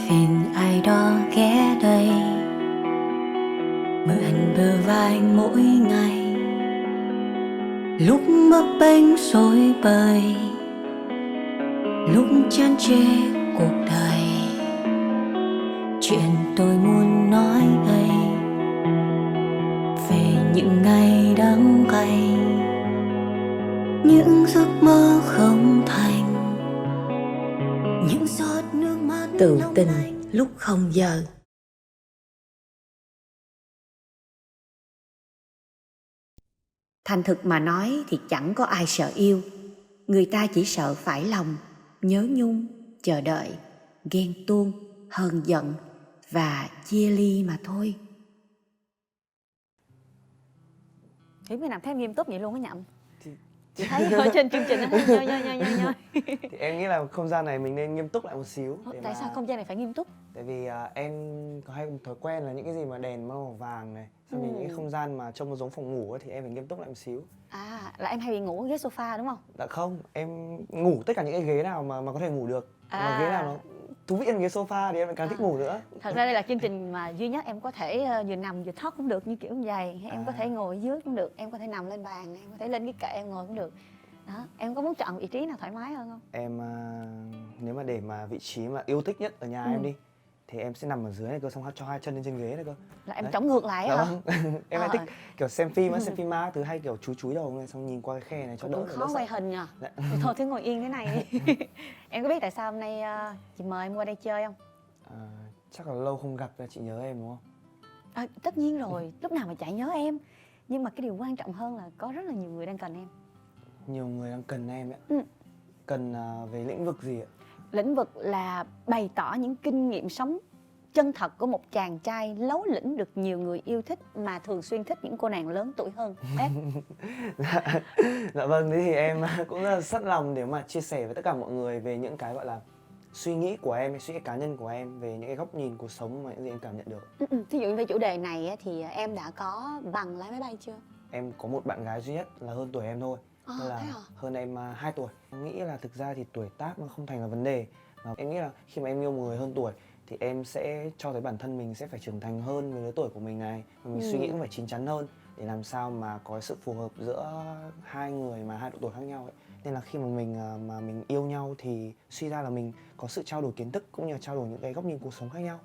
phiền ai đó ghé đây mượn bờ vai mỗi ngày, lúc bấp bênh rối bời, lúc chán chê cuộc đời. Chuyện tôi muốn nói đây về những ngày đắng cay, những giấc mơ không thành, những giọt nước mắt tự tình lúc không giờ. Thành thực mà nói thì chẳng có ai sợ yêu. Người ta chỉ sợ phải lòng, nhớ nhung, chờ đợi, ghen tuông, hờn giận và chia ly mà thôi. Hiếm khi nào thấy em nghiêm túc vậy luôn á Nhậm. Thì Chị thấy ở trên chương trình nó nhoi. thì em nghĩ là không gian này mình nên nghiêm túc lại một xíu. Tại sao không gian này phải nghiêm túc? Tại vì em có hay một thói quen là những cái gì mà đèn màu vàng này, xong thì những cái không gian mà trông nó giống phòng ngủ ấy, thì em phải nghiêm túc lại một xíu. À, là em hay bị ngủ ở ghế sofa đúng không? Dạ không, em ngủ tất cả những cái ghế nào mà có thể ngủ được. Mà ghế nào nó thú vị hơn ghế sofa thì em lại càng thích ngủ nữa. Thật ra đây là chương trình mà duy nhất em có thể vừa nằm vừa thoát cũng được như kiểu như vậy. Em có thể ngồi dưới cũng được, em có thể nằm lên bàn, em có thể lên cái kệ em ngồi cũng được. Đó, em có muốn chọn vị trí nào thoải mái hơn không? Em nếu mà để mà vị trí mà yêu thích nhất ở nhà em đi thì em sẽ nằm ở dưới này cơ, xong cho hai chân lên trên ghế này cơ. Là em Đấy. chống ngược lại Dạ hả? vâng. Em lại thích kiểu xem phim á, xem phim ma thứ hay kiểu chúi đầu này, xong nhìn qua cái khe này cho đỡ. Cũng khó quay hình nhờ. Dạ. Thôi cứ ngồi yên thế này đi. Em có biết tại sao hôm nay chị mời em qua đây chơi không? Chắc là lâu không gặp là chị nhớ em đúng không? Tất nhiên rồi, lúc nào mà chả nhớ em. Nhưng mà cái điều quan trọng hơn là có rất là nhiều người đang cần em. Nhiều người đang cần em ấy. Cần về lĩnh vực gì ạ? Lĩnh vực là bày tỏ những kinh nghiệm sống chân thật của một chàng trai lấu lĩnh được nhiều người yêu thích mà thường xuyên thích những cô nàng lớn tuổi hơn. Dạ vâng, thế thì em cũng rất là sẵn lòng để mà chia sẻ với tất cả mọi người về những cái gọi là suy nghĩ của em, suy nghĩ cá nhân của em về những cái góc nhìn cuộc sống mà những gì em cảm nhận được. Thí dụ như về chủ đề này thì em đã có bằng lái máy bay chưa? Em có một bạn gái duy nhất là hơn tuổi em thôi. Tức là thế hả? hơn em 2 tuổi. Em nghĩ là thực ra thì tuổi tác nó không thành là vấn đề. Mà em nghĩ là khi mà em yêu một người hơn tuổi thì em sẽ cho thấy bản thân mình sẽ phải trưởng thành hơn với lứa tuổi của mình này. Và mình suy nghĩ cũng phải chín chắn hơn để làm sao mà có sự phù hợp giữa hai người mà hai độ tuổi khác nhau ấy. Nên là khi mà mình yêu nhau thì suy ra là mình có sự trao đổi kiến thức cũng như là trao đổi những cái góc nhìn cuộc sống khác nhau.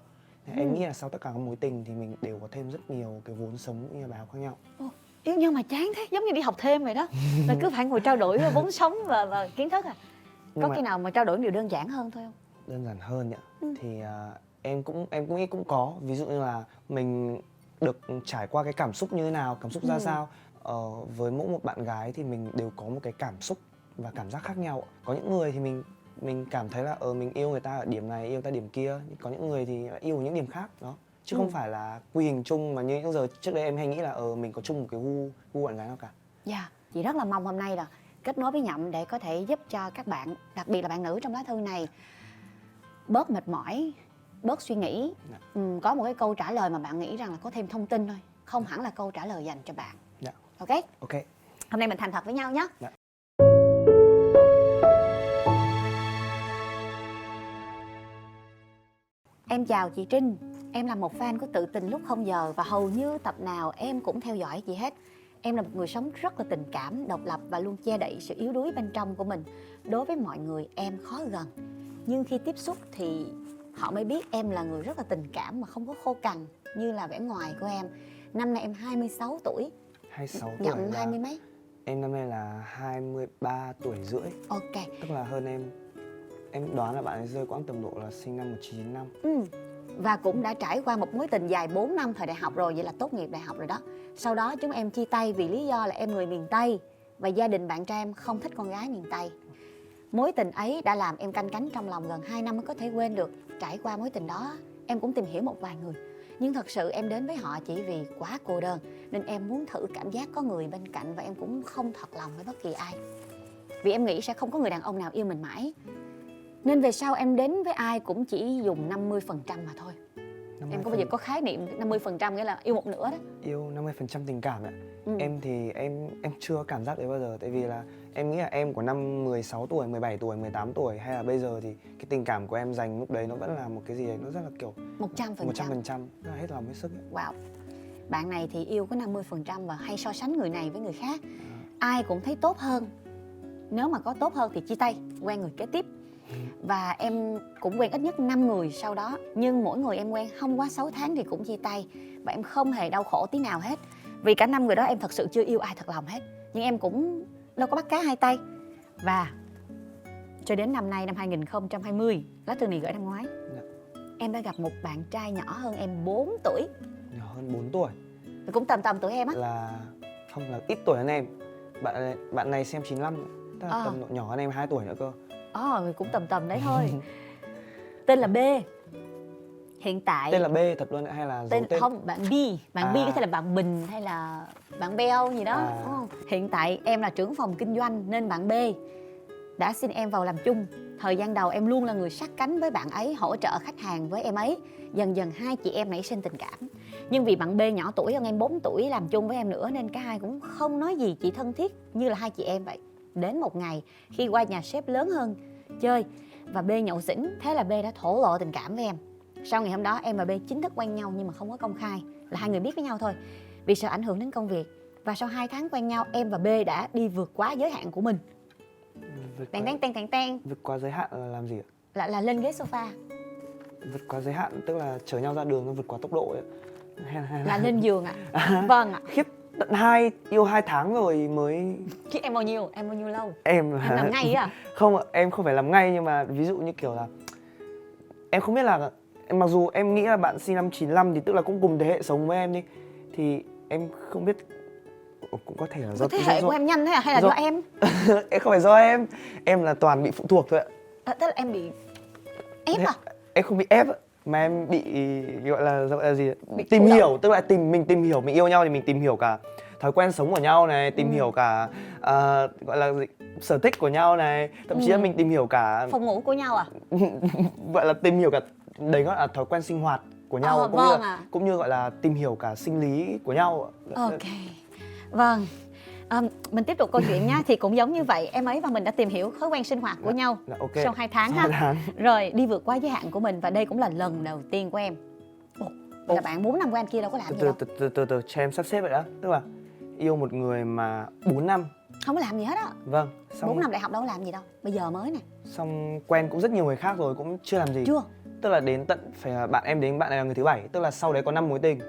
Em nghĩ là sau tất cả các mối tình thì mình đều có thêm rất nhiều cái vốn sống cũng như là bài học khác nhau. Yêu nhau mà chán thế, giống như đi học thêm vậy đó. Là cứ phải ngồi trao đổi vốn sống và kiến thức à? Có khi nào mà trao đổi điều đơn giản hơn thôi không? Đơn giản hơn nhỉ? Thì em cũng nghĩ cũng có. Ví dụ như là mình được trải qua cái cảm xúc như thế nào, cảm xúc ra sao. Với mỗi một bạn gái thì mình đều có một cái cảm xúc và cảm giác khác nhau. Có những người thì mình cảm thấy là mình yêu người ta ở điểm này, yêu ta điểm kia. Có những người thì yêu ở những điểm khác đó. Chứ không phải là quy hình chung mà như những giờ trước đây em hay nghĩ là mình có chung một cái gu bạn gái nào cả. Dạ, chị rất là mong hôm nay là kết nối với Nhậm để có thể giúp cho các bạn, đặc biệt là bạn nữ trong lá thư này, bớt mệt mỏi, bớt suy nghĩ. Có một cái câu trả lời mà bạn nghĩ rằng là có thêm thông tin thôi, không hẳn là câu trả lời dành cho bạn. Dạ. Ok? Ok. Hôm nay mình thành thật với nhau nhé. Dạ. Em chào chị Trinh, em là một fan của Tự Tình Lúc Không Giờ và hầu như tập nào em cũng theo dõi chị hết. Em là một người sống rất là tình cảm, độc lập và luôn che đậy sự yếu đuối bên trong của mình. Đối với mọi người em khó gần, nhưng khi tiếp xúc thì họ mới biết em là người rất là tình cảm mà không có khô cằn như là vẻ ngoài của em. Năm nay em 26 tuổi. 26 tuổi. Nhậm 20 mấy? Em năm nay là 23 tuổi rưỡi. Ok. Tức là hơn em. Em đoán là bạn ấy rơi quãng tầm độ là sinh năm 1995. Và cũng đã trải qua một mối tình dài 4 năm thời đại học rồi, vậy là tốt nghiệp đại học rồi đó. Sau đó chúng em chia tay vì lý do là em người miền Tây và gia đình bạn trai em không thích con gái miền Tây. Mối tình ấy đã làm em canh cánh trong lòng gần 2 năm mới có thể quên được. Trải qua mối tình đó, em cũng tìm hiểu một vài người. Nhưng thật sự em đến với họ chỉ vì quá cô đơn, nên em muốn thử cảm giác có người bên cạnh và em cũng không thật lòng với bất kỳ ai. Vì em nghĩ sẽ không có người đàn ông nào yêu mình mãi. Nên về sau em đến với ai cũng chỉ dùng 50% mà thôi. Em có bao giờ có khái niệm 50% nghĩa là yêu một nửa đó? Yêu 50% tình cảm ạ. Ừ. Em thì em chưa có cảm giác đấy bao giờ. Tại vì là em nghĩ là em của năm 16 tuổi, 17 tuổi, 18 tuổi hay là bây giờ thì cái tình cảm của em dành lúc đấy nó vẫn là một cái gì đấy nó rất là kiểu 100%. 100%, rất là hết lòng hết sức ấy. Wow. Bạn này thì yêu có 50% và hay so sánh người này với người khác. Ai cũng thấy tốt hơn. Nếu mà có tốt hơn thì chia tay, quen người kế tiếp. Và em cũng quen ít nhất 5 người sau đó. Nhưng mỗi người em quen không quá 6 tháng thì cũng chia tay. Và em không hề đau khổ tí nào hết. Vì cả 5 người đó em thật sự chưa yêu ai thật lòng hết. Nhưng em cũng đâu có bắt cá hai tay. Và cho đến năm nay, năm 2020, lá thư này gửi năm ngoái, em đã gặp một bạn trai nhỏ hơn em 4 tuổi. Nhỏ hơn 4 tuổi. Cũng tầm tuổi em á. Là không, là ít tuổi hơn em. Bạn này xem 95, tức là tầm nhỏ hơn em 2 tuổi nữa cơ. Cũng tầm đấy thôi. Tên là B. Hiện tại Tên là B thật luôn hay là giấu tên? Không, bạn B. Bạn B có thể là bạn Bình hay là bạn Beo gì đó. Hiện tại em là trưởng phòng kinh doanh nên bạn B đã xin em vào làm chung. Thời gian đầu em luôn là người sát cánh với bạn ấy, hỗ trợ khách hàng với em ấy. Dần dần hai chị em nảy sinh tình cảm. Nhưng vì bạn B nhỏ tuổi hơn em 4 tuổi làm chung với em nữa nên cả hai cũng không nói gì, chỉ thân thiết như là hai chị em vậy. Đến một ngày khi qua nhà sếp lớn hơn chơi và B nhậu xỉn, thế là B đã thổ lộ tình cảm với em. Sau ngày hôm đó em và B chính thức quen nhau nhưng mà không có công khai, là hai người biết với nhau thôi vì sợ ảnh hưởng đến công việc. Và sau 2 tháng quen nhau, em và B đã đi vượt quá giới hạn của mình. Vượt qua giới hạn là làm gì ạ? Là lên ghế sofa. Vượt qua giới hạn tức là chở nhau ra đường, nó vượt qua tốc độ ấy. Hay là lên giường ạ. Vâng ạ. Khiếp, tận yêu 2 tháng rồi mới. Chứ em bao nhiêu? Em bao nhiêu lâu? Em làm ngay à? Không ạ, em không phải làm ngay nhưng mà ví dụ như kiểu là em không biết là, mặc dù em nghĩ là bạn sinh năm 95 thì tức là cũng cùng thế hệ sống với em đi, thì em không biết, cũng có thể là do thế hệ của em nhanh thế à hay là do em? Em không phải do em là toàn bị phụ thuộc thôi ạ. Tức là em bị ép à? Em không bị ép mà em bị gọi là gì? Tìm hiểu, tức là mình tìm hiểu, mình yêu nhau thì mình tìm hiểu cả thói quen sống của nhau này, tìm hiểu cả gọi là gì? Sở thích của nhau này, thậm chí là mình tìm hiểu cả phòng ngủ của nhau à? Gọi là tìm hiểu cả đấy, gọi là thói quen sinh hoạt của nhau, cũng như gọi là tìm hiểu cả sinh lý của nhau. Ok, vâng. Mình tiếp tục câu chuyện nhá. Thì cũng giống như vậy, em ấy và mình đã tìm hiểu thói quen sinh hoạt của nhau okay. Sau 2 tháng ha. Rồi đi vượt qua giới hạn của mình và đây cũng là lần đầu tiên của em. Là bạn 4 năm của anh kia đâu có làm gì đâu. Từ cho em sắp xếp vậy đó. Tức là yêu một người mà 4 năm không có làm gì hết á. Vâng. 4 năm đại học đâu có làm gì đâu. Bây giờ mới nè. Xong quen cũng rất nhiều người khác rồi cũng chưa làm gì. Chưa. Tức là đến tận phải là bạn em đến bạn này là người thứ 7. Tức là sau đấy có 5 mối tình.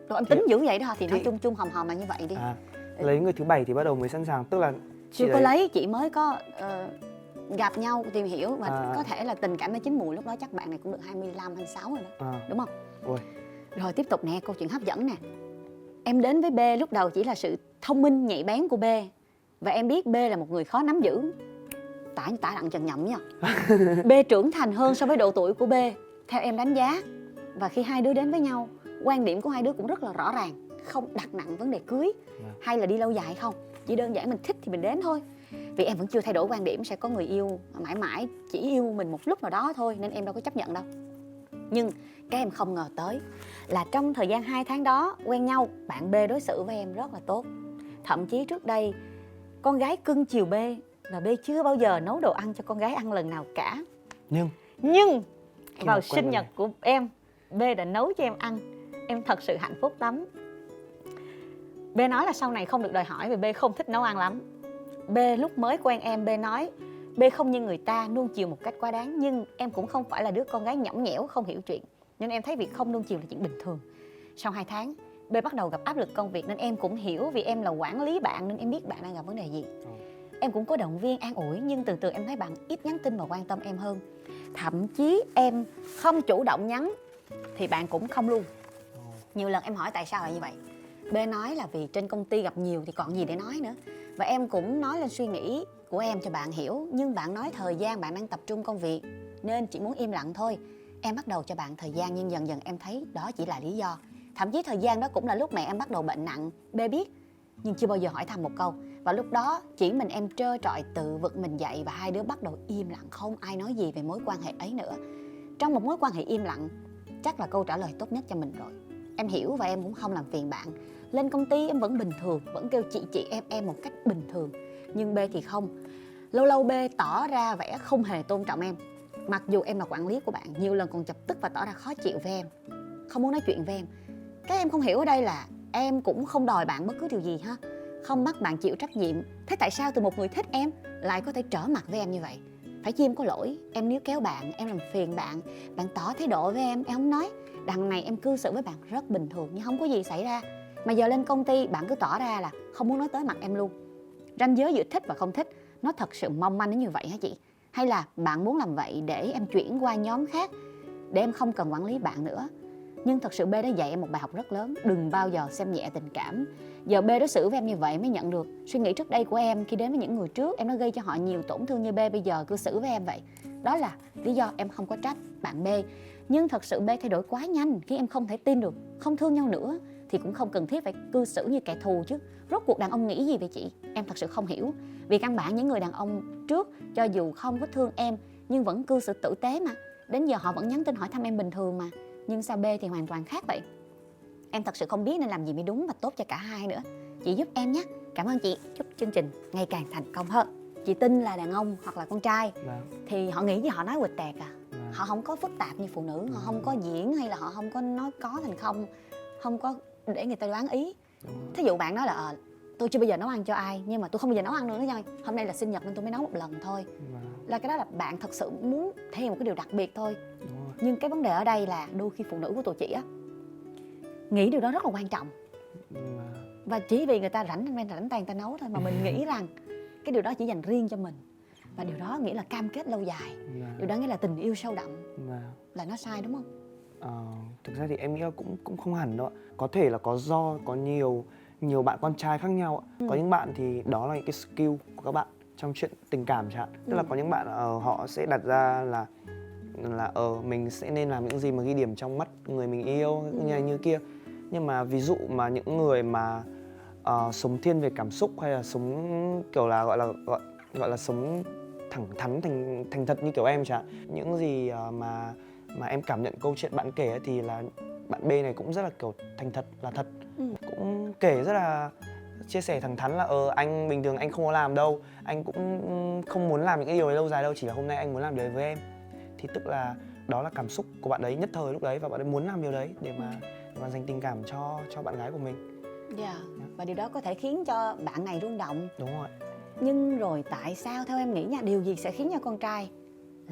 Rồi em tính dữ vậy đó hả? Thì nói chung hòm là như vậy đi. Lấy người thứ 7 thì bắt đầu mới sẵn sàng. Tức là chưa có lấy, chị mới có gặp nhau tìm hiểu và có thể là tình cảm nó chín mùi. Lúc đó chắc bạn này cũng được 25, 26 rồi đó. Đúng không? Ôi. Rồi tiếp tục nè, câu chuyện hấp dẫn nè. Em đến với B lúc đầu chỉ là sự thông minh nhạy bén của B. Và em biết B là một người khó nắm giữ. Tả đặng chần nhậm nha. B trưởng thành hơn so với độ tuổi của B theo em đánh giá. Và khi hai đứa đến với nhau, quan điểm của hai đứa cũng rất là rõ ràng. Không đặt nặng vấn đề cưới hay là đi lâu dài không. Chỉ đơn giản mình thích thì mình đến thôi. Vì em vẫn chưa thay đổi quan điểm sẽ có người yêu mãi mãi chỉ yêu mình một lúc nào đó thôi, nên em đâu có chấp nhận đâu. Nhưng cái em không ngờ tới là trong thời gian 2 tháng đó quen nhau, bạn B đối xử với em rất là tốt. Thậm chí trước đây con gái cưng chiều B và B chưa bao giờ nấu đồ ăn cho con gái ăn lần nào cả. Nhưng vào sinh nhật của em, B đã nấu cho em ăn. Em thật sự hạnh phúc lắm. B nói là sau này không được đòi hỏi vì B không thích nấu ăn lắm. B lúc mới quen em, B nói B không như người ta nuông chiều một cách quá đáng. Nhưng em cũng không phải là đứa con gái nhõng nhẽo không hiểu chuyện, nên em thấy việc không nuông chiều là chuyện bình thường. Sau 2 tháng, B bắt đầu gặp áp lực công việc nên em cũng hiểu, vì em là quản lý bạn nên em biết bạn đang gặp vấn đề gì. Em cũng có động viên an ủi, nhưng từ từ em thấy bạn ít nhắn tin và quan tâm em hơn. Thậm chí em không chủ động nhắn thì bạn cũng không luôn. Nhiều lần em hỏi tại sao lại như vậy. B nói là vì trên công ty gặp nhiều thì còn gì để nói nữa. Và em cũng nói lên suy nghĩ của em cho bạn hiểu. Nhưng bạn nói thời gian bạn đang tập trung công việc nên chỉ muốn im lặng thôi. Em bắt đầu cho bạn thời gian nhưng dần dần em thấy đó chỉ là lý do. Thậm chí thời gian đó cũng là lúc mẹ em bắt đầu bệnh nặng. B biết nhưng chưa bao giờ hỏi thăm một câu. Và lúc đó chỉ mình em trơ trọi tự vực mình dậy và hai đứa bắt đầu im lặng, không ai nói gì về mối quan hệ ấy nữa. Trong một mối quan hệ im lặng chắc là câu trả lời tốt nhất cho mình rồi. Em hiểu và em cũng không làm phiền bạn. Lên công ty em vẫn bình thường, vẫn kêu chị em một cách bình thường. Nhưng B thì không. Lâu lâu B tỏ ra vẻ không hề tôn trọng em. Mặc dù em là quản lý của bạn, nhiều lần còn chọc tức và tỏ ra khó chịu với em, không muốn nói chuyện với em. Cái em không hiểu ở đây là em cũng không đòi bạn bất cứ điều gì ha, không bắt bạn chịu trách nhiệm. Thế tại sao từ một người thích em lại có thể trở mặt với em như vậy? Phải chi em có lỗi, em níu kéo bạn, em làm phiền bạn, bạn tỏ thái độ với em không nói. Đằng này em cư xử với bạn rất bình thường nhưng không có gì xảy ra. Mà giờ lên công ty bạn cứ tỏ ra là không muốn nói tới mặt em luôn. Ranh giới giữa thích và không thích nó thật sự mong manh đến như vậy hả chị? Hay là bạn muốn làm vậy để em chuyển qua nhóm khác, để em không cần quản lý bạn nữa? Nhưng thật sự B đã dạy em một bài học rất lớn. Đừng bao giờ xem nhẹ tình cảm. Giờ B đối xử với em như vậy mới nhận được suy nghĩ trước đây của em khi đến với những người trước. Em đã gây cho họ nhiều tổn thương như B bây giờ cư xử với em vậy. Đó là lý do em không có trách bạn B. Nhưng thật sự B thay đổi quá nhanh khiến em không thể tin được. Không thương nhau nữa thì cũng không cần thiết phải cư xử như kẻ thù chứ. Rốt cuộc đàn ông nghĩ gì vậy chị? Em thật sự không hiểu. Vì căn bản những người đàn ông trước cho dù không có thương em nhưng vẫn cư xử tử tế mà. Đến giờ họ vẫn nhắn tin hỏi thăm em bình thường mà. Nhưng sao B thì hoàn toàn khác vậy? Em thật sự không biết nên làm gì mới đúng và tốt cho cả hai nữa. Chị giúp em nhé. Cảm ơn chị. Chúc chương trình ngày càng thành công hơn. Chị tin là đàn ông hoặc là con trai thì họ nghĩ gì họ nói quịch tẹt à. Họ không có phức tạp như phụ nữ. Họ không có diễn hay là họ không có nói có thành không. Không có để người ta đoán ý. Thí dụ bạn nói là tôi chưa bao giờ nấu ăn cho ai, nhưng mà tôi không bao giờ nấu ăn nữa nha. Hôm nay là sinh nhật nên tôi mới nấu một lần thôi. Là cái đó là bạn thật sự muốn thể hiện một cái điều đặc biệt thôi. Nhưng cái vấn đề ở đây là đôi khi phụ nữ của tụi chị á nghĩ điều đó rất là quan trọng. Và chỉ vì người ta rảnh tay người ta nấu thôi mà mình nghĩ rằng cái điều đó chỉ dành riêng cho mình. Và điều đó nghĩa là cam kết lâu dài. Điều đó nghĩa là tình yêu sâu đậm. Là nó sai đúng không? Thực ra thì em nghĩ là cũng không hẳn đâu ạ. Có thể là có nhiều bạn con trai khác nhau ạ. Có những bạn thì đó là những cái skill của các bạn trong chuyện tình cảm chẳng hạn. Tức là có những bạn họ sẽ đặt ra là mình sẽ nên làm những gì mà ghi điểm trong mắt người mình yêu như này như kia. Nhưng mà ví dụ mà những người mà sống thiên về cảm xúc hay là sống kiểu là gọi là sống thẳng thắn thành thật như kiểu em chẳng hạn. Những gì mà em cảm nhận câu chuyện bạn kể ấy, thì là bạn B này cũng rất là kiểu thành thật là thật. Cũng kể rất là chia sẻ thẳng thắn là anh bình thường anh không có làm đâu, anh cũng không muốn làm những cái điều ấy lâu dài đâu, chỉ là hôm nay anh muốn làm điều đấy với em. Thì tức là đó là cảm xúc của bạn đấy nhất thời lúc đấy và bạn ấy muốn làm điều đấy để mà dành tình cảm cho bạn gái của mình. Và điều đó có thể khiến cho bạn này rung động. Đúng rồi. Nhưng rồi tại sao theo em nghĩ nha, điều gì sẽ khiến cho con trai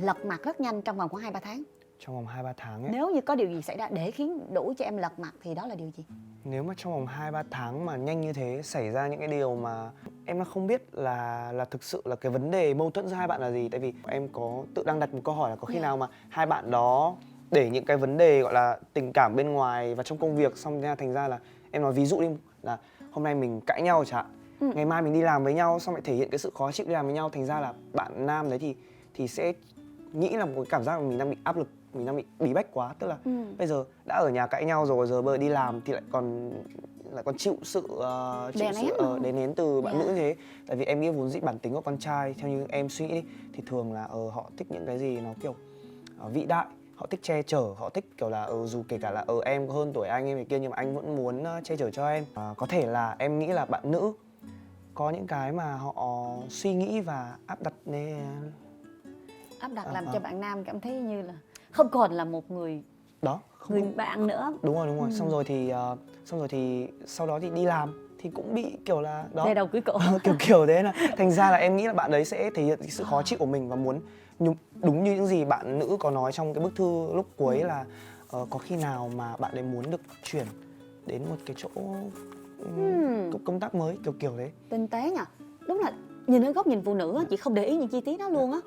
lật mặt rất nhanh trong vòng khoảng 2-3 tháng? Trong vòng 2-3 tháng ấy. Nếu như có điều gì xảy ra để khiến đủ cho em lật mặt thì đó là điều gì? Nếu mà trong vòng 2-3 tháng mà nhanh như thế xảy ra những cái điều mà em đã không biết là thực sự là cái vấn đề mâu thuẫn giữa hai bạn là gì. Tại vì em có tự đang đặt một câu hỏi là có khi nào mà hai bạn đó để những cái vấn đề gọi là tình cảm bên ngoài và trong công việc xong ra thành ra là em nói ví dụ đi là hôm nay mình cãi nhau chẳng hạn, ngày mai mình đi làm với nhau xong lại thể hiện cái sự khó chịu đi làm với nhau, thành ra là bạn nam đấy thì sẽ nghĩ là một cái cảm giác là mình đang bị áp lực, mình đang bị bí bách quá, tức là bây giờ đã ở nhà cãi nhau rồi, giờ bây giờ đi làm thì lại còn chịu sự đè nén từ bạn nữ như thế. Tại vì em nghĩ vốn dĩ bản tính của con trai theo như em suy nghĩ đi, thì thường là họ thích những cái gì nó kiểu vĩ đại, họ thích che chở, họ thích kiểu là dù kể cả là em có hơn tuổi anh em này kia nhưng mà anh vẫn muốn che chở cho em. Có thể là em nghĩ là bạn nữ có những cái mà họ suy nghĩ và áp đặt nên làm cho bạn nam cảm thấy như là không còn là một người đó, người bạn nữa. Đúng rồi. Xong rồi thì sau đó thì đi làm thì cũng bị kiểu là đó, Đè đầu cưới cổ. kiểu thế là thành ra là em nghĩ là bạn đấy sẽ thể hiện cái sự khó chịu của mình và muốn đúng như những gì bạn nữ có nói trong cái bức thư lúc cuối là có khi nào mà bạn ấy muốn được chuyển đến một cái chỗ công tác mới, kiểu thế. Tinh tế nhỉ. Đúng là nhìn ở góc nhìn phụ nữ chị không để ý những chi tiết đó luôn á.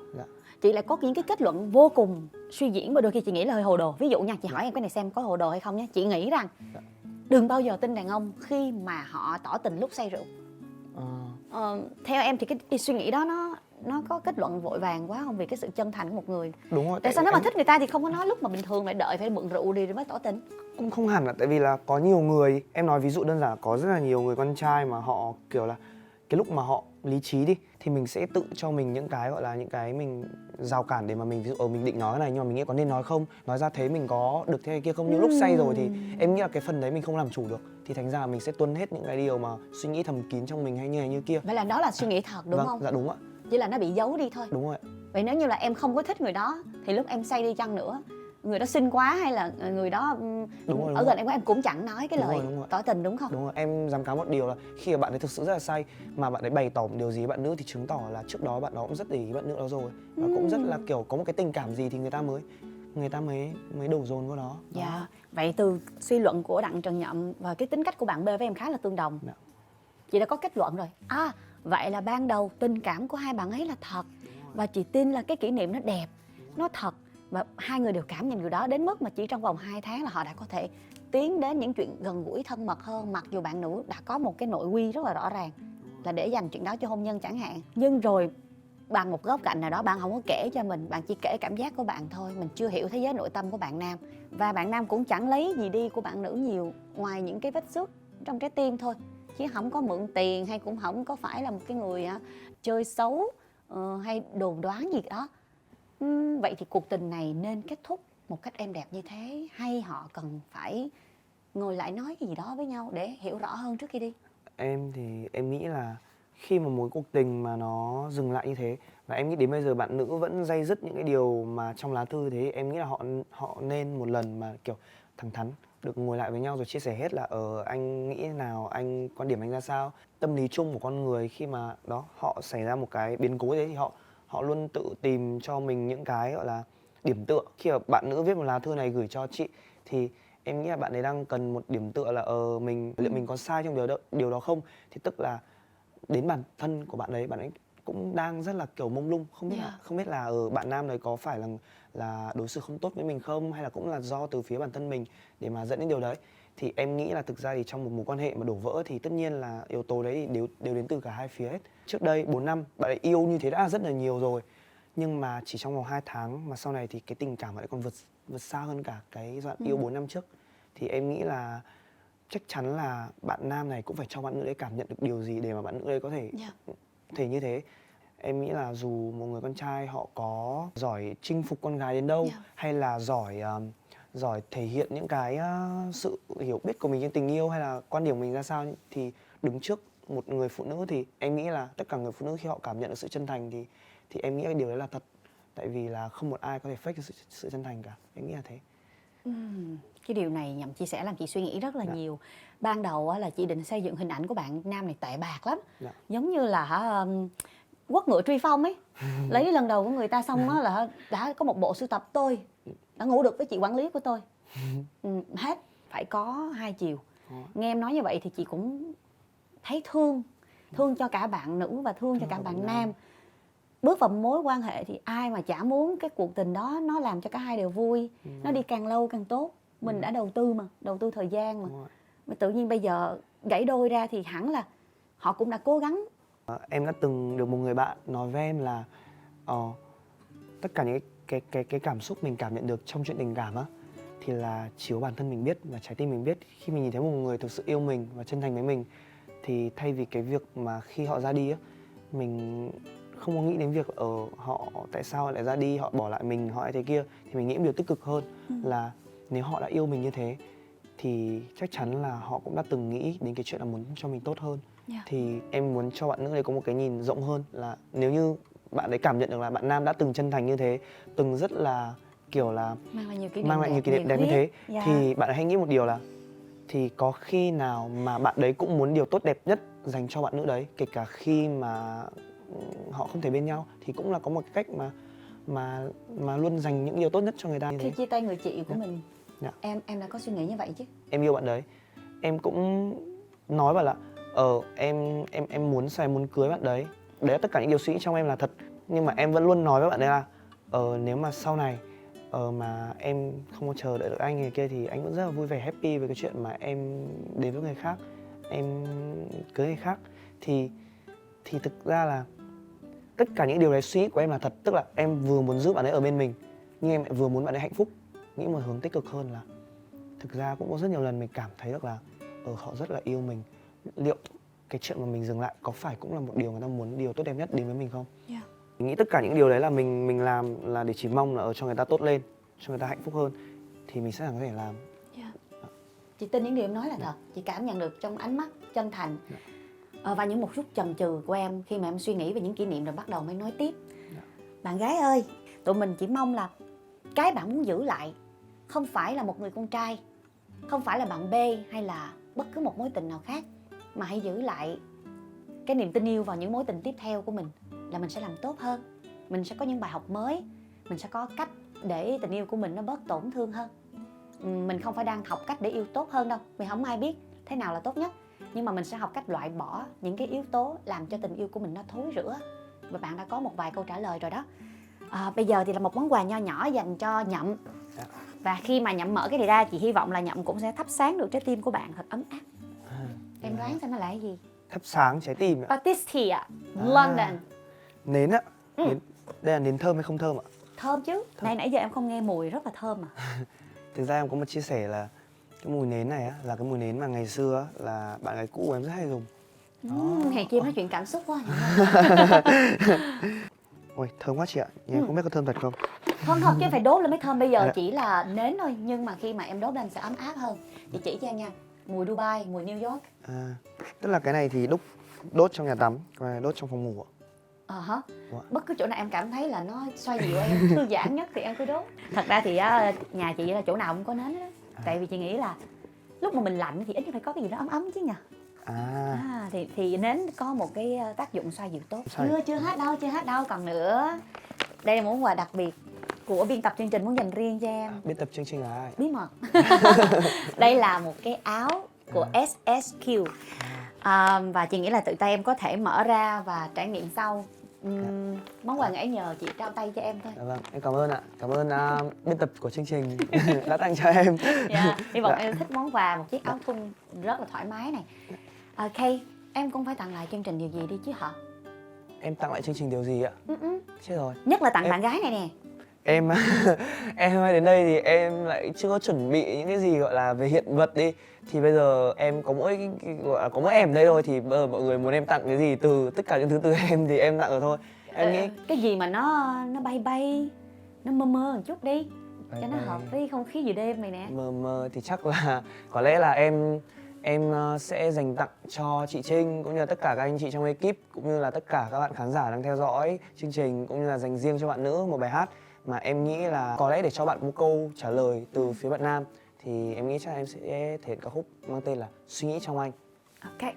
Chị lại có những cái kết luận vô cùng suy diễn và đôi khi chị nghĩ là hơi hồ đồ. Ví dụ nha, chị hỏi em cái này xem có hồ đồ hay không nhé. Chị nghĩ rằng đừng bao giờ tin đàn ông khi mà họ tỏ tình lúc say rượu. Theo em thì cái suy nghĩ đó nó có kết luận vội vàng quá không? Vì cái sự chân thành của một người. Đúng rồi. Tại sao nếu mà thích người ta thì không có nói lúc mà bình thường, lại đợi phải mượn rượu đi rồi mới tỏ tình? Cũng không hẳn là tại vì là có nhiều người, em nói ví dụ đơn giản là có rất là nhiều người con trai mà họ kiểu là cái lúc mà họ lý trí đi thì mình sẽ tự cho mình những cái gọi là những cái mình rào cản để mà mình ví dụ mình định nói cái này nhưng mà mình nghĩ có nên nói không, nói ra thế mình có được thế này kia không. Nhưng lúc say rồi thì em nghĩ là cái phần đấy mình không làm chủ được, thì thành ra là mình sẽ tuân hết những cái điều mà suy nghĩ thầm kín trong mình hay như này như kia. Vậy là đó là suy nghĩ thật đúng Vâng, không? dạ đúng ạ. Chỉ là nó bị giấu đi thôi. Đúng rồi. Vậy nếu như là em không có thích người đó thì lúc em say đi chăng nữa, người đó xinh quá hay là người đó Đúng rồi, ở gần em cũng chẳng nói cái Đúng lời rồi, đúng rồi. tỏ tình đúng không? Đúng rồi, em dám cáo một điều là khi mà bạn ấy thực sự rất là say mà bạn ấy bày tỏ một điều gì với bạn nữ thì chứng tỏ là trước đó bạn đó cũng rất để ý bạn nữ đó rồi, và cũng rất là kiểu có một cái tình cảm gì thì người ta mới đổ dồn vào đó. Dạ. Vậy từ suy luận của Đặng Trần Nhậm và cái tính cách của bạn B với em khá là tương đồng. Dạ. Chị đã có kết luận rồi. À, vậy là ban đầu tình cảm của hai bạn ấy là thật, và chị tin là cái kỷ niệm nó đẹp, nó thật, và hai người đều cảm nhận điều đó đến mức mà chỉ trong vòng 2 tháng là họ đã có thể tiến đến những chuyện gần gũi thân mật hơn, mặc dù bạn nữ đã có một cái nội quy rất là rõ ràng là để dành chuyện đó cho hôn nhân chẳng hạn. Nhưng rồi bằng một góc cạnh nào đó bạn không có kể cho mình, bạn chỉ kể cảm giác của bạn thôi, mình chưa hiểu thế giới nội tâm của bạn nam, và bạn nam cũng chẳng lấy gì đi của bạn nữ nhiều ngoài những cái vết xước trong trái tim thôi, chứ không có mượn tiền hay cũng không có phải là một cái người chơi xấu hay đồn đoán gì đó. Vậy thì cuộc tình này nên kết thúc một cách êm đẹp như thế, hay họ cần phải ngồi lại nói cái gì đó với nhau để hiểu rõ hơn trước khi đi? Em thì em nghĩ là khi mà mối cuộc tình mà nó dừng lại như thế, và em nghĩ đến bây giờ bạn nữ vẫn day dứt những cái điều mà trong lá thư thế, em nghĩ là họ nên một lần mà kiểu thẳng thắn được ngồi lại với nhau rồi chia sẻ hết là anh nghĩ thế nào, quan điểm anh ra sao. Tâm lý chung của con người khi mà đó họ xảy ra một cái biến cố thế thì họ luôn tự tìm cho mình những cái gọi là điểm tựa. Khi mà bạn nữ viết một lá thư này gửi cho chị thì em nghĩ là bạn ấy đang cần một điểm tựa là liệu mình có sai trong điều đó không, thì tức là đến bản thân của bạn ấy cũng đang rất là kiểu mông lung, không biết là bạn nam đấy có phải là đối xử không tốt với mình không, hay là cũng là do từ phía bản thân mình để mà dẫn đến điều đấy. Thì em nghĩ là thực ra thì trong một mối quan hệ mà đổ vỡ thì tất nhiên là yếu tố đấy thì đều đến từ cả hai phía hết. Trước đây 4 năm bạn ấy yêu như thế đã rất là nhiều rồi, nhưng mà chỉ trong vòng 2 tháng mà sau này thì cái tình cảm bạn ấy còn vượt xa hơn cả cái giai đoạn yêu 4 năm trước. Thì em nghĩ là chắc chắn là bạn nam này cũng phải cho bạn nữ đấy cảm nhận được điều gì để mà bạn nữ đấy có thể như thế. Em nghĩ là dù một người con trai họ có giỏi chinh phục con gái đến đâu, hay là giỏi thể hiện những cái sự hiểu biết của mình trên tình yêu hay là quan điểm của mình ra sao, thì đứng trước một người phụ nữ thì em nghĩ là tất cả người phụ nữ khi họ cảm nhận được sự chân thành thì em nghĩ cái điều đấy là thật. Tại vì là không một ai có thể fake được sự chân thành cả. Em nghĩ là thế. Cái điều này Nhậm chia sẻ làm chị suy nghĩ rất là nhiều. Ban đầu là chị định xây dựng hình ảnh của bạn nam này tệ bạc lắm, giống như là quất ngựa truy phong ấy. Lấy lần đầu của người ta xong là đã có một bộ sưu tập tôi đã ngủ được với chị quản lý của tôi. Hết phải có hai chiều. Nghe em nói như vậy thì chị cũng thấy thương cho cả bạn nữ và thương cho cả bạn nam. Bước vào mối quan hệ thì ai mà chả muốn cái cuộc tình đó nó làm cho cả hai đều vui, nó đi càng lâu càng tốt. Mình đã đầu tư thời gian mà tự nhiên bây giờ gãy đôi ra thì hẳn là họ cũng đã cố gắng. Em đã từng được một người bạn nói với em là tất cả những cái cảm xúc mình cảm nhận được trong chuyện tình cảm á thì là chỉ có bản thân mình biết và trái tim mình biết. Khi mình nhìn thấy một người thực sự yêu mình và chân thành với mình thì thay vì cái việc mà khi họ ra đi á, mình không có nghĩ đến việc họ tại sao họ lại ra đi, họ bỏ lại mình, họ lại thế kia, thì mình nghĩ một điều tích cực hơn là nếu họ đã yêu mình như thế thì chắc chắn là họ cũng đã từng nghĩ đến cái chuyện là muốn cho mình tốt hơn. Thì em muốn cho bạn nữ đấy có một cái nhìn rộng hơn, là nếu như bạn ấy cảm nhận được là bạn nam đã từng chân thành như thế, từng rất là kiểu là mang lại nhiều kỷ niệm đẹp như thế, thì bạn ấy hãy nghĩ một điều là thì có khi nào mà bạn đấy cũng muốn điều tốt đẹp nhất dành cho bạn nữ đấy, kể cả khi mà họ không thể bên nhau, thì cũng là có một cách mà luôn dành những điều tốt nhất cho người ta như thế. Khi chia tay người chị của mình, em đã có suy nghĩ như vậy chứ? Em yêu bạn đấy, em cũng nói bảo là em muốn muốn cưới bạn đấy. Đấy là tất cả những điều suy nghĩ trong em là thật, nhưng mà em vẫn luôn nói với bạn ấy là nếu mà sau này mà em không có chờ đợi được anh người kia thì anh vẫn rất là vui vẻ happy với cái chuyện mà em đến với người khác, em cưới người khác. Thì thực ra là tất cả những điều đấy suy nghĩ của em là thật, tức là em vừa muốn giúp bạn ấy ở bên mình, nhưng em lại vừa muốn bạn ấy hạnh phúc. Nghĩ một hướng tích cực hơn là thực ra cũng có rất nhiều lần mình cảm thấy được là họ rất là yêu mình. Liệu cái chuyện mà mình dừng lại có phải cũng là một điều người ta muốn điều tốt đẹp nhất đến với mình không? Yeah. Mình nghĩ tất cả những điều đấy là mình làm là để chỉ mong là ở cho người ta tốt lên, cho người ta hạnh phúc hơn thì mình sẽ có thể làm. Chị tin những điều em nói là thật. Chị cảm nhận được trong ánh mắt chân thành và những một chút chần chừ của em khi mà em suy nghĩ về những kỷ niệm rồi bắt đầu mới nói tiếp. Bạn gái ơi, tụi mình chỉ mong là cái bạn muốn giữ lại không phải là một người con trai, không phải là bạn B hay là bất cứ một mối tình nào khác, mà hãy giữ lại cái niềm tin yêu vào những mối tình tiếp theo của mình, là mình sẽ làm tốt hơn, mình sẽ có những bài học mới, mình sẽ có cách để tình yêu của mình nó bớt tổn thương hơn. Mình không phải đang học cách để yêu tốt hơn đâu, vì không ai biết thế nào là tốt nhất, nhưng mà mình sẽ học cách loại bỏ những cái yếu tố làm cho tình yêu của mình nó thối rữa. Và bạn đã có một vài câu trả lời rồi đó. Bây giờ thì là một món quà nho nhỏ dành cho Nhậm. Và khi mà Nhậm mở cái này ra, chị hy vọng là Nhậm cũng sẽ thắp sáng được trái tim của bạn thật ấm áp. Em đoán xem nó là cái gì? Thắp sáng trái tim ạ. Batistia, London. Nến ạ. Nến. Đây là nến thơm hay không thơm ạ? Thơm chứ. Nãy giờ em không nghe mùi rất là thơm mà. Thực ra em có một chia sẻ là cái mùi nến này á, là cái mùi nến mà ngày xưa á, là bạn gái cũ của em rất hay dùng. Hèn chi em nói chuyện cảm xúc quá. Ôi, thơm quá chị ạ. Nhưng em không biết có thơm thật không? Thơm thật chứ phải đốt lên mới thơm. Bây giờ chỉ là nến thôi, nhưng mà khi mà em đốt lên sẽ ấm áp hơn. Chị chỉ cho em nha. Mùi Dubai, mùi New York. Tức là cái này thì đốt trong nhà tắm, còn này đốt trong phòng ngủ ạ. Bất cứ chỗ nào em cảm thấy là nó xoa dịu em, thư giãn nhất thì em cứ đốt. Thật ra thì nhà chị là chỗ nào cũng có nến đó. Tại vì chị nghĩ là lúc mà mình lạnh thì ít nhất phải có cái gì đó ấm ấm chứ nhỉ. Thì nến có một cái tác dụng xoa dịu tốt. Chưa hết đâu, còn nữa. Đây là món quà đặc biệt của biên tập chương trình muốn dành riêng cho em. Biên tập chương trình là ai? Bí mật. Đây là một cái áo của SSQ. Và chị nghĩ là tự tay em có thể mở ra và trải nghiệm sau. Món quà nãy nhờ chị trao tay cho em thôi. Vâng, em cảm ơn ạ. Cảm ơn biên tập của chương trình đã tặng cho em. Hy vọng em thích món quà, một chiếc áo thun rất là thoải mái này. Kay, em cũng phải tặng lại chương trình điều gì đi chứ hả? Em tặng lại chương trình điều gì ạ? Chết rồi. Nhất là tặng bạn gái này nè. Em em đến đây thì em lại chưa có chuẩn bị những cái gì gọi là về hiện vật đi. Thì bây giờ em có mỗi gọi là có mỗi em đây thôi, thì bây giờ mọi người muốn em tặng cái gì từ tất cả những thứ từ em thì em tặng rồi thôi. Em nghĩ cái gì mà nó bay, nó mơ một chút đi, cho nó hợp với không khí giữa đêm này nè. Mờ thì chắc là có lẽ là em sẽ dành tặng cho chị Trinh cũng như là tất cả các anh chị trong ekip, cũng như là tất cả các bạn khán giả đang theo dõi chương trình, cũng như là dành riêng cho bạn nữ một bài hát mà em nghĩ là có lẽ để cho bạn một câu trả lời từ phía bạn nam, thì em nghĩ chắc em sẽ thể hiện ca khúc mang tên là Suy nghĩ trong anh. Ok.